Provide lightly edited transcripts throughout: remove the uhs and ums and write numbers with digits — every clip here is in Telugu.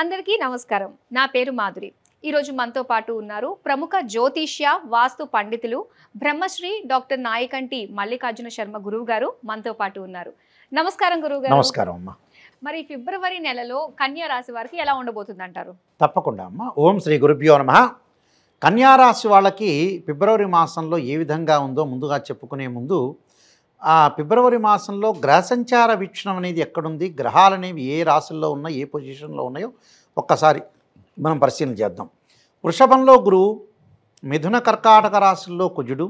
అందరికీ నమస్కారం. నా పేరు మాధురి. ఈరోజు మనతో పాటు ఉన్నారు ప్రముఖ జ్యోతిష్య వాస్తు పండితులు బ్రహ్మశ్రీ డాక్టర్ నాయకంటి మల్లికార్జున శర్మ గురువు గారు మనతో పాటు ఉన్నారు. నమస్కారం గురువు గారు. నమస్కారం అమ్మా. మరి ఫిబ్రవరి నెలలో కన్యా రాశి వారికి ఎలా ఉండబోతుంది అంటారు? తప్పకుండా అమ్మా. ఓం శ్రీ గురుభ్యో నమః. కన్యా రాశి వాళ్ళకి ఫిబ్రవరి మాసంలో ఏ విధంగా ఉందో ముందుగా చెప్పుకునే ముందు ఆ ఫిబ్రవరి మాసంలో గ్రహ సంచార వీక్షణం అనేది ఎక్కడుంది, గ్రహాలు అనేవి ఏ రాశుల్లో ఉన్నాయి, ఏ పొజిషన్లో ఉన్నాయో ఒక్కసారి మనం పరిశీలన చేద్దాం. వృషభంలో గురువు, మిథున కర్కాటక రాశుల్లో కుజుడు,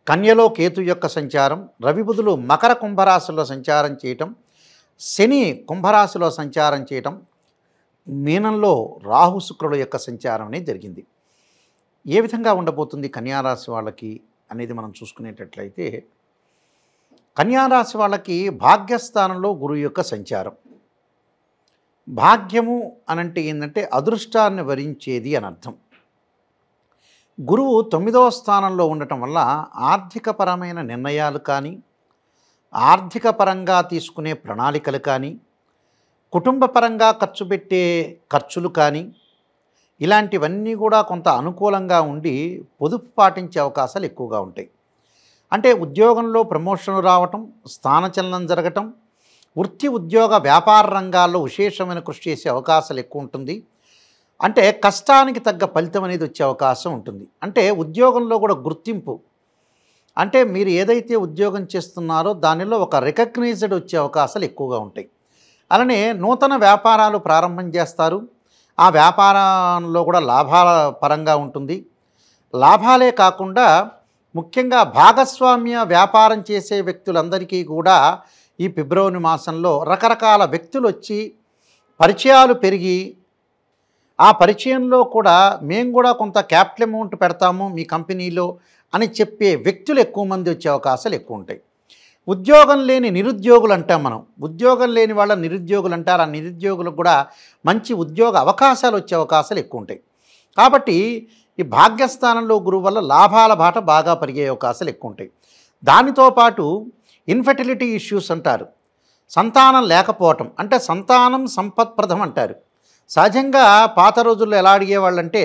కన్యలో కేతు యొక్క సంచారం, రవి బుధులు మకర కుంభరాశుల్లో సంచారం చేయటం, శని కుంభరాశిలో సంచారం చేయటం, మీనంలో రాహు శుక్రుల యొక్క సంచారం అనేది జరిగింది. ఏ విధంగా ఉండబోతుంది కన్యారాశి వాళ్ళకి అనేది మనం చూసుకునేటట్లయితే, కన్యారాశి వాళ్ళకి భాగ్యస్థానంలో గురువు యొక్క సంచారం. భాగ్యము అనంటే ఏంటంటే అదృష్టాన్ని వరించేది అని అర్థం. గురువు 9వ స్థానంలో ఉండటం వల్ల ఆర్థికపరమైన నిర్ణయాలు కానీ, ఆర్థిక పరంగా తీసుకునే ప్రణాళికలు కానీ, కుటుంబ పరంగా ఖర్చు పెట్టే ఖర్చులు కానీ, ఇలాంటివన్నీ కూడా కొంత అనుకూలంగా ఉండి పొదుపు పాటించే అవకాశాలు ఎక్కువగా ఉంటాయి. అంటే ఉద్యోగంలో ప్రమోషన్లు రావటం, స్థానచలనం జరగటం, వృత్తి ఉద్యోగ వ్యాపార రంగాల్లో విశేషమైన కృషి చేసే అవకాశాలు ఎక్కువ ఉంటుంది. అంటే కష్టానికి తగ్గ ఫలితం అనేది వచ్చే అవకాశం ఉంటుంది. అంటే ఉద్యోగంలో కూడా గుర్తింపు, అంటే మీరు ఏదైతే ఉద్యోగం చేస్తున్నారో దానిలో ఒక రికగ్నైజ్డ్ వచ్చే అవకాశాలు ఎక్కువగా ఉంటాయి. అలానే నూతన వ్యాపారాలు ప్రారంభం చేస్తారు. ఆ వ్యాపారంలో కూడా లాభాల పరంగా ఉంటుంది. లాభాలే కాకుండా ముఖ్యంగా భాగస్వామ్య వ్యాపారం చేసే వ్యక్తులందరికీ కూడా ఈ ఫిబ్రవరి మాసంలో రకరకాల వ్యక్తులు వచ్చి పరిచయాలు పెరిగి, ఆ పరిచయంలో కూడా మేము కూడా కొంత క్యాపిటల్ అమౌంట్ పెడతాము మీ కంపెనీలో అని చెప్పే వ్యక్తులు ఎక్కువ మంది వచ్చే అవకాశాలు ఎక్కువ ఉంటాయి. ఉద్యోగం లేని నిరుద్యోగులు అంటాం మనం. ఉద్యోగం లేని వాళ్ళ నిరుద్యోగులు అంటారు. ఆ నిరుద్యోగులకు కూడా మంచి ఉద్యోగ అవకాశాలు వచ్చే అవకాశాలు ఎక్కువ ఉంటాయి. కాబట్టి ఈ భాగ్యస్థానంలో గురువు వల్ల లాభాల బాట బాగా పెరిగే అవకాశాలు ఎక్కువ ఉంటాయి. దానితో పాటు ఇన్ఫెర్టిలిటీ ఇష్యూస్ అంటారు, సంతానం లేకపోవటం, అంటే సంతానం సంపత్ప్రదం అంటారు. సహజంగా పాత రోజుల్లో ఎలా అడిగేవాళ్ళంటే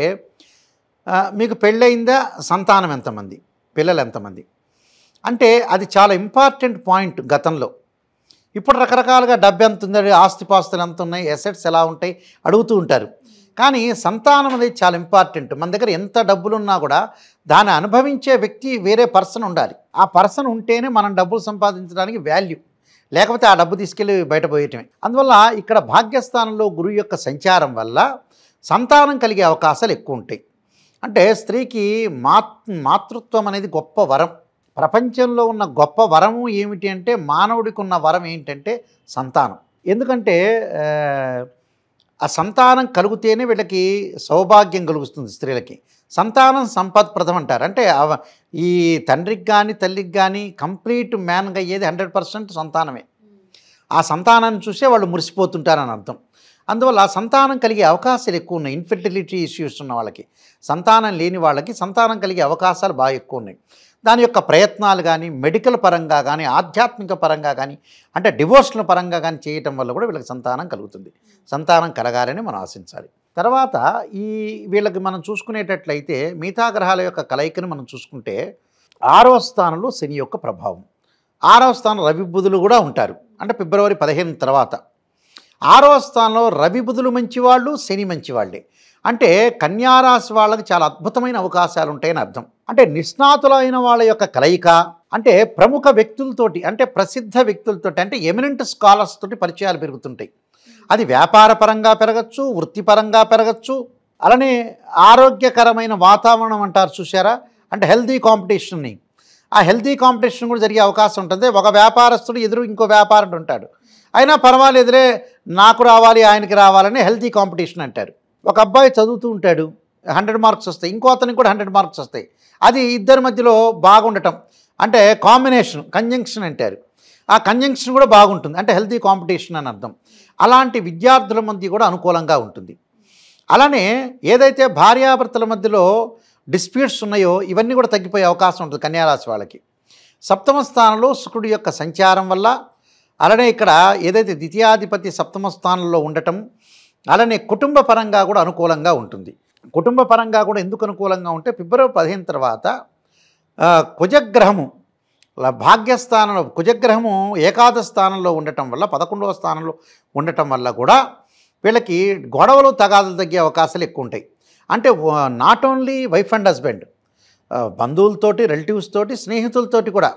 మీకు పెళ్ళయిందా, సంతానం ఎంతమంది, పిల్లలు ఎంతమంది, అంటే అది చాలా ఇంపార్టెంట్ పాయింట్ గతంలో. ఇప్పుడు రకరకాలుగా డబ్బు ఎంత ఉంది, ఆస్తిపాస్తులు ఎంత ఉన్నాయి, అసెట్స్ ఎలా ఉంటాయి అడుగుతూ ఉంటారు. కానీ సంతానం అనేది చాలా ఇంపార్టెంట్. మన దగ్గర ఎంత డబ్బులున్నా కూడా దాన్ని అనుభవించే వ్యక్తి వేరే పర్సన్ ఉండాలి. ఆ పర్సన్ ఉంటేనే మనం డబ్బులు సంపాదించడానికి వాల్యూ, లేకపోతే ఆ డబ్బు తీసుకెళ్ళి బయటపోయేయటమే. అందువల్ల ఇక్కడ భాగ్యస్థానంలో గురువు యొక్క సంచారం వల్ల సంతానం కలిగే అవకాశాలు ఎక్కువ ఉంటాయి. అంటే స్త్రీకి మాతృత్వం అనేది గొప్ప వరం. ప్రపంచంలో ఉన్న గొప్ప వరము ఏమిటి అంటే, మానవుడికి ఉన్న వరం ఏంటంటే సంతానం. ఎందుకంటే ఆ సంతానం కలిగితేనే వీళ్ళకి సౌభాగ్యం కలుగుతుంది. స్త్రీలకి సంతానం సంపత్ప్రదం అంటారు. అంటే ఈ తండ్రికి కానీ తల్లికి కానీ కంప్లీట్ మ్యాన్గా అయ్యేది 100% సంతానమే. ఆ సంతానాన్ని చూసే వాళ్ళు మురిసిపోతుంటారని అర్థం. అందువల్ల సంతానం కలిగే అవకాశాలు ఎక్కువ ఉన్నాయి. ఇన్ఫెర్టిలిటీ ఇష్యూస్ ఉన్న వాళ్ళకి, సంతానం లేని వాళ్ళకి సంతానం కలిగే అవకాశాలు బాగా ఎక్కువ ఉన్నాయి. దాని యొక్క ప్రయత్నాలు కానీ, మెడికల్ పరంగా కానీ, ఆధ్యాత్మిక పరంగా కానీ, అంటే డివోషనల్ పరంగా కానీ చేయటం వల్ల కూడా వీళ్ళకి సంతానం కలుగుతుంది. సంతానం కలగాలని మనం ఆశించాలి. తర్వాత వీళ్ళకి మనం చూసుకునేటట్లయితే మిగతా గ్రహాల యొక్క కలయికను మనం చూసుకుంటే 6వ స్థానంలో శని యొక్క ప్రభావం. 6వ స్థానం రవి బుధులు కూడా ఉంటారు. అంటే ఫిబ్రవరి 15 తర్వాత 6వ స్థానంలో రవి బుధులు మంచివాళ్ళు, శని మంచివాళ్ళే. అంటే కన్యారాశి వాళ్ళకి చాలా అద్భుతమైన అవకాశాలు ఉంటాయని అర్థం. అంటే నిష్ణాతులైన వాళ్ళ యొక్క కలయిక, అంటే ప్రముఖ వ్యక్తులతోటి, అంటే ప్రసిద్ధ వ్యక్తులతోటి, అంటే ఎమినెంట్ స్కాలర్స్ తోటి పరిచయాలు పెరుగుతుంటాయి. అది వ్యాపార పరంగా పెరగచ్చు, వృత్తిపరంగా పెరగచ్చు. అలానే ఆరోగ్యకరమైన వాతావరణం అంటారు చూసారా, అంటే హెల్తీ కాంపిటీషన్ని, ఆ హెల్తీ కాంపిటీషన్ కూడా జరిగే అవకాశం ఉంటుంది. ఒక వ్యాపారస్తుడు ఎదురు ఇంకో వ్యాపారం ఉంటాడు, అయినా పర్వాలేదులే నాకు రావాలి ఆయనకి రావాలని హెల్తీ కాంపిటీషన్ అంటారు. ఒక అబ్బాయి చదువుతూ ఉంటాడు, 100 మార్క్స్ వస్తాయి, ఇంకో అతనికి కూడా 100 మార్క్స్ వస్తాయి. అది ఇద్దరి మధ్యలో బాగుండటం, అంటే కాంబినేషన్, కంజంక్షన్ అంటారు. ఆ కంజంక్షన్ కూడా బాగుంటుంది, అంటే హెల్తీ కాంపిటీషన్ అని అర్థం. అలాంటి విద్యార్థుల మధ్య కూడా అనుకూలంగా ఉంటుంది. అలానే ఏదైతే భార్యాభర్తల మధ్యలో డిస్ప్యూట్స్ ఉన్నాయో ఇవన్నీ కూడా తగ్గిపోయే అవకాశం ఉంటుంది కన్యారాశి వాళ్ళకి. 7వ స్థానంలో శుక్రుడి యొక్క సంచారం వల్ల, అలానే ఇక్కడ ఏదైతే ద్వితీయాధిపతి 7వ స్థానంలో ఉండటం, అలానే కుటుంబ పరంగా కూడా అనుకూలంగా ఉంటుంది. కుటుంబ పరంగా కూడా ఎందుకు అనుకూలంగా ఉంటే ఫిబ్రవరి 15 తర్వాత కుజగ్రహము భాగ్యస్థానంలో కుజగ్రహము ఏకాదశ స్థానంలో ఉండటం వల్ల 11వ స్థానంలో ఉండటం వల్ల కూడా వీళ్ళకి గొడవలు తగాదులు తగ్గే అవకాశాలు ఎక్కువ ఉంటాయి. అంటే not only wife and husband, బంధువులతోటి, రిలేటివ్స్ తోటి, స్నేహితులతోటి కూడా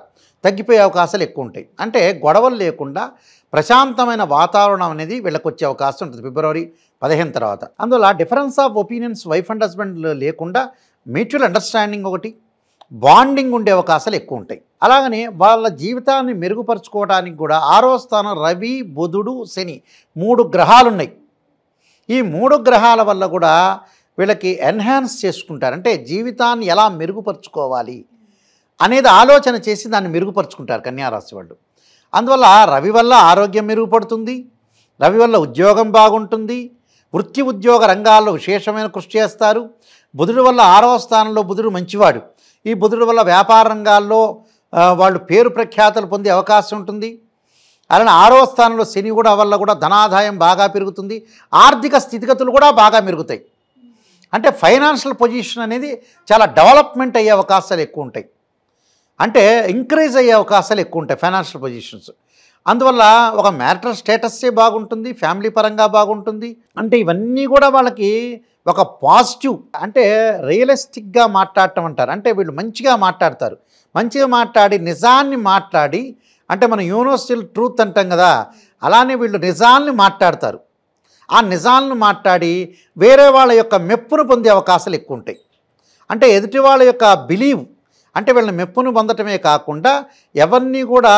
తగ్గిపోయే అవకాశాలు ఎక్కువ ఉంటాయి. అంటే గొడవలు లేకుండా ప్రశాంతమైన వాతావరణం అనేది వీళ్ళకి వచ్చే అవకాశం ఉంటుంది ఫిబ్రవరి 15 తర్వాత. అందువల్ల difference of opinions wife and husband లేకుండా మ్యూచువల్ అండర్స్టాండింగ్ ఒకటి, బాండింగ్ ఉండే అవకాశాలు ఎక్కువ ఉంటాయి. అలాగనే వాళ్ళ జీవితాన్ని మెరుగుపరుచుకోవడానికి కూడా 6వ స్థానం రవి, బుధుడు, శని 3 గ్రహాలు ఉన్నాయి. ఈ 3 గ్రహాల వల్ల కూడా వీళ్ళకి ఎన్హాన్స్ చేసుకుంటారు. అంటే జీవితాన్ని ఎలా మెరుగుపరుచుకోవాలి అనేది ఆలోచన చేసి దాన్ని మెరుగుపరుచుకుంటారు కన్యారాశి వాళ్ళు. అందువల్ల రవి వల్ల ఆరోగ్యం మెరుగుపడుతుంది, రవి వల్ల ఉద్యోగం బాగుంటుంది, వృత్తి ఉద్యోగ రంగాల్లో విశేషమైన కృషి చేస్తారు. బుధుడు వల్ల 6వ స్థానంలో బుధుడు మంచివాడు. ఈ బుధుడు వల్ల వ్యాపార రంగాల్లో వాళ్ళు పేరు ప్రఖ్యాతలు పొందే అవకాశం ఉంటుంది. అలానే 6వ స్థానంలో శని కూడా వల్ల కూడా ధనాదాయం బాగా పెరుగుతుంది, ఆర్థిక స్థితిగతులు కూడా బాగా మెరుగుతాయి. అంటే ఫైనాన్షియల్ పొజిషన్ అనేది చాలా డెవలప్మెంట్ అయ్యే అవకాశాలు ఎక్కువ ఉంటాయి. అంటే ఇంక్రీజ్ అయ్యే అవకాశాలు ఎక్కువ ఉంటాయి ఫైనాన్షియల్ పొజిషన్స్. అందువల్ల ఒక మ్యారిటల్ స్టేటస్సే బాగుంటుంది, ఫ్యామిలీ పరంగా బాగుంటుంది. అంటే ఇవన్నీ కూడా వాళ్ళకి ఒక పాజిటివ్, అంటే రియలిస్టిక్గా మాట్లాడటం అంటారు. అంటే వీళ్ళు మంచిగా మాట్లాడతారు, మంచిగా మాట్లాడి నిజాన్ని మాట్లాడి, అంటే మనం యూనివర్సల్ ట్రూత్ అంటాం కదా, అలానే వీళ్ళు నిజాన్ని మాట్లాడతారు. ఆ నిజాలను మాట్లాడి వేరే వాళ్ళ యొక్క మెప్పును పొందే అవకాశాలు ఎక్కువ ఉంటాయి. అంటే ఎదుటి వాళ్ళ యొక్క బిలీవ్, అంటే వీళ్ళని మెప్పును పొందటమే కాకుండా ఎవరిని కూడా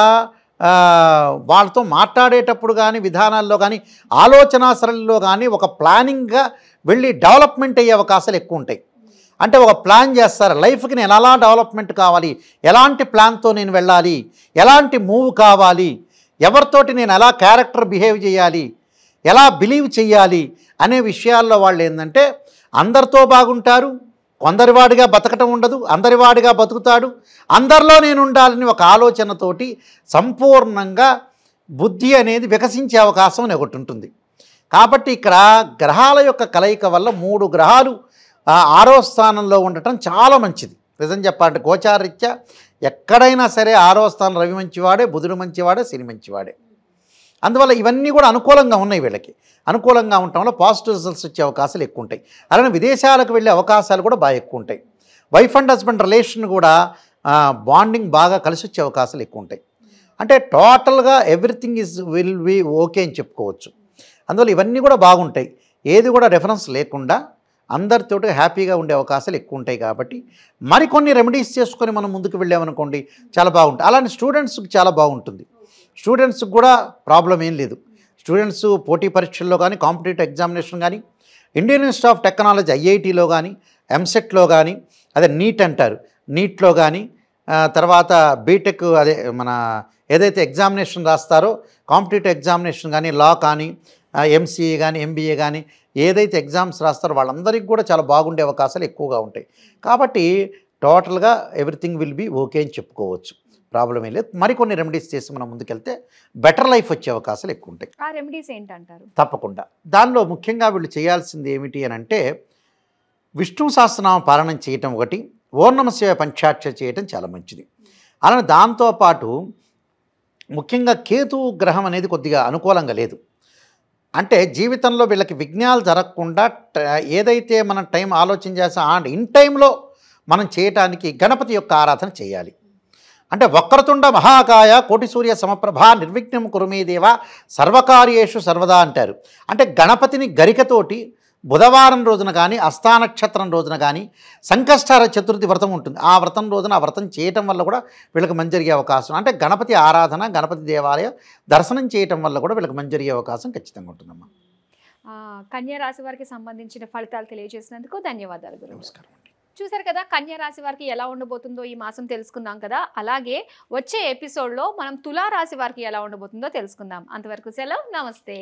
వాళ్ళతో మాట్లాడేటప్పుడు కానీ, విధానాల్లో కానీ, ఆలోచన సరళిలో కానీ ఒక ప్లానింగ్గా వెళ్ళి డెవలప్మెంట్ అయ్యే అవకాశాలు ఎక్కువ ఉంటాయి. అంటే ఒక ప్లాన్ చేస్తారు, లైఫ్కి నేను ఎలా డెవలప్మెంట్ కావాలి, ఎలాంటి ప్లాన్తో నేను వెళ్ళాలి, ఎలాంటి మూవ్ కావాలి, ఎవరితోటి నేను ఎలా క్యారెక్టర్ బిహేవ్ చేయాలి, ఎలా బిలీవ్ చేయాలి అనే విషయాల్లో వాళ్ళు ఏంటంటే అందరితో బాగుంటారు, కొందరివాడిగా బతకటం ఉండదు, అందరివాడిగా బతుకుతాడు, అందరిలో నేను ఉండాలని ఒక ఆలోచనతోటి సంపూర్ణంగా బుద్ధి అనేది వికసించే అవకాశం అని ఒకటి ఉంటుంది. కాబట్టి ఇక్కడ గ్రహాల యొక్క కలయిక వల్ల 3 గ్రహాలు 6వ స్థానంలో ఉండటం చాలా మంచిది. నిజం చెప్పాలంటే గోచారరీత్యా ఎక్కడైనా సరే 6వ స్థానం రవి మంచివాడే, బుధుడు మంచివాడే, శని మంచివాడే. అందువల్ల ఇవన్నీ కూడా అనుకూలంగా ఉన్నాయి. వీళ్ళకి అనుకూలంగా ఉండటం వల్ల పాజిటివ్ రిజల్ట్స్ వచ్చే అవకాశాలు ఎక్కువ ఉంటాయి. అలానే విదేశాలకు వెళ్ళే అవకాశాలు కూడా బాగా ఎక్కువ ఉంటాయి. వైఫ్ అండ్ హస్బెండ్ రిలేషన్ కూడా బాండింగ్ బాగా కలిసి వచ్చే అవకాశాలు ఎక్కువ ఉంటాయి. అంటే టోటల్గా ఎవ్రీథింగ్ విల్ బి ఓకే అని చెప్పుకోవచ్చు. అందువల్ల ఇవన్నీ కూడా బాగుంటాయి, ఏది కూడా డిఫరెన్స్ లేకుండా అందరితోటి హ్యాపీగా ఉండే అవకాశాలు ఎక్కువ ఉంటాయి. కాబట్టి మరికొన్ని రెమెడీస్ చేసుకొని మనం ముందుకు వెళ్ళామనుకోండి చాలా బాగుంటుంది. అలానే స్టూడెంట్స్కి చాలా బాగుంటుంది. స్టూడెంట్స్కి కూడా ప్రాబ్లం ఏం లేదు. స్టూడెంట్స్ పోటీ పరీక్షల్లో కానీ, కాంపిటేటివ్ ఎగ్జామినేషన్ కానీ, ఇండియన్ ఇన్స్టిట్యూట్ ఆఫ్ టెక్నాలజీ ఐఐటీలో కానీ, ఎంసెట్లో కానీ, అదే నీట్ అంటారు, నీట్లో కానీ, తర్వాత బీటెక్ అదే మన ఏదైతే ఎగ్జామినేషన్ రాస్తారో కాంపిటేటివ్ ఎగ్జామినేషన్ కానీ, లా కానీ, ఎంసీఏ కానీ, ఎంబీఏ కానీ ఏదైతే ఎగ్జామ్స్ రాస్తారో వాళ్ళందరికీ కూడా చాలా బాగుండే అవకాశాలు ఎక్కువగా ఉంటాయి. కాబట్టి టోటల్గా ఎవ్రీథింగ్ విల్ బీ ఓకే అని చెప్పుకోవచ్చు, ప్రాబ్లం ఏం లేదు. మరికొన్ని రెమెడీస్ చేసి మనం ముందుకెళ్తే బెటర్ లైఫ్ వచ్చే అవకాశాలు ఎక్కువ ఉంటాయి. ఆ రెమెడీస్ ఏంటంటారు? తప్పకుండా దానిలో ముఖ్యంగా వీళ్ళు చేయాల్సింది ఏమిటి అని అంటే విష్ణు సహస్రనామ పారాయణం చేయటం ఒకటి, ఓం నమః శివాయ పంచాక్షరి చేయటం చాలా మంచిది. అలానే దాంతోపాటు ముఖ్యంగా కేతు గ్రహం అనేది కొద్దిగా అనుకూలంగా లేదు. అంటే జీవితంలో వీళ్ళకి విఘ్నాలు జరగకుండా ఏదైతే మనం టైం ఆలోచన చేస్తాం ఇన్ టైంలో మనం చేయటానికి గణపతి యొక్క ఆరాధన చేయాలి. అంటే వక్రతుండ మహాకాయ కోటి సూర్య సమప్రభ నిర్విఘ్నం కురుమే దేవ సర్వకార్యేషు సర్వదా అంటారు. అంటే గణపతిని గరికతోటి బుధవారం రోజున కానీ, అస్థా నక్షత్రం రోజున కానీ సంకష్టహార చతుర్థి వ్రతం ఉంటుంది. ఆ వ్రతం రోజున ఆ వ్రతం చేయటం వల్ల కూడా వీళ్ళకి మంచి జరిగే అవకాశం, అంటే గణపతి ఆరాధన, గణపతి దేవాలయ దర్శనం చేయటం వల్ల కూడా వీళ్ళకి మంచి జరిగే అవకాశం ఖచ్చితంగా ఉంటుందమ్మా. కన్యా రాశి వారికి సంబంధించిన ఫలితాలు తెలియజేసినందుకు ధన్యవాదాలు గురువు. నమస్కారం. చూసారు కదా, కన్యా రాశి వారికి ఎలా ఉండబోతుందో ఈ మాసం తెలుసుకుందాం కదా. అలాగే వచ్చే ఎపిసోడ్లో మనం తులా రాశి వారికి ఎలా ఉండబోతుందో తెలుసుకుందాం. అంతవరకు సెలవు, నమస్తే.